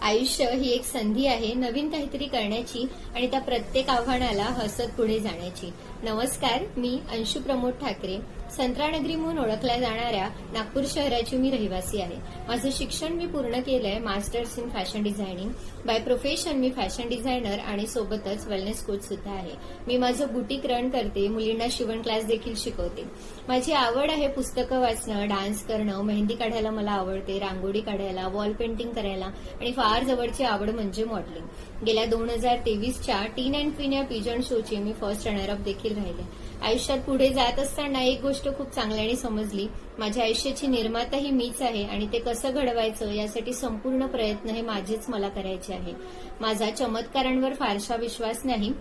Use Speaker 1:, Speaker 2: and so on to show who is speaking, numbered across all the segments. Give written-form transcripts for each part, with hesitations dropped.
Speaker 1: आयुष्य ही एक संधी आहे नवीन काहीतरी करण्याची आणि त्या प्रत्येक आव्हानाला हसत पुढे जाण्याची। नमस्कार, मी अंशू प्रमोद ठाकरे, संत्रानगरी म्हणून ओळखल्या जाणाऱ्या नागपूर शहराची मी रहिवासी आहे। माझं शिक्षण मी पूर्ण केलंय masters in fashion designing. By profession me fashion designer आणि सोबतच वेलनेस कोच सुद्धा आहे। मी माझं बुटीक रन करते, मुलींना शिवण क्लास देखील शिकवते। माझी आवड आहे पुस्तकं वाचणं, डान्स करणं, मेहंदी काढायला मला आवडते, रांगोळी काढायला, वॉल पेंटिंग करायला आणि फार जवळची आवड म्हणजे मॉडेलिंग। गेल्या 2023च्या टीन अँड क्वीन या पिजन शोची मी फर्स्ट रनर अप देखील राहिले। आयुष्यात पुढे जात असताना एक गोष्ट खूप चांगल्याने समजली, माझ्या आयुष्याची निर्माता ही मीच आहे आणि ते कसं घडवायचं यासाठी संपूर्ण प्रयत्न हे माझेच मला करायचे आहे। माझा चमत्कारांवर फारसा विश्वास नाही,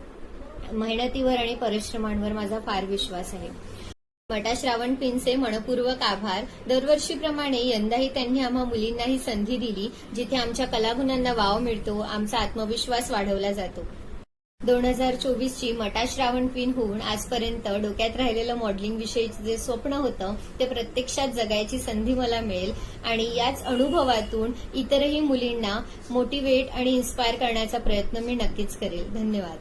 Speaker 1: मेहनतीवर आणि परिश्रमांवर माझा फार विश्वास आहे। मटा श्रावण पिनचे मनपूर्वक आभार। दरवर्षीप्रमाणे यंदाही त्यांनी आम्हा मुलींना ही संधी दिली, जिथे आमच्या कलागुणांना वाव मिळतो, आमचा आत्मविश्वास वाढवला जातो। 2024ची मटा श्रावण क्वीन होऊन आजपर्यंत डोक्यात राहिलेलं मॉडेलिंग विषयीचं जे स्वप्न होतं ते प्रत्यक्षात जगायची संधी मला मिळेल आणि याच अनुभवातून इतरही मुलींना मोटिवेट आणि इन्स्पायर करण्याचा प्रयत्न मी नक्कीच करेल। धन्यवाद।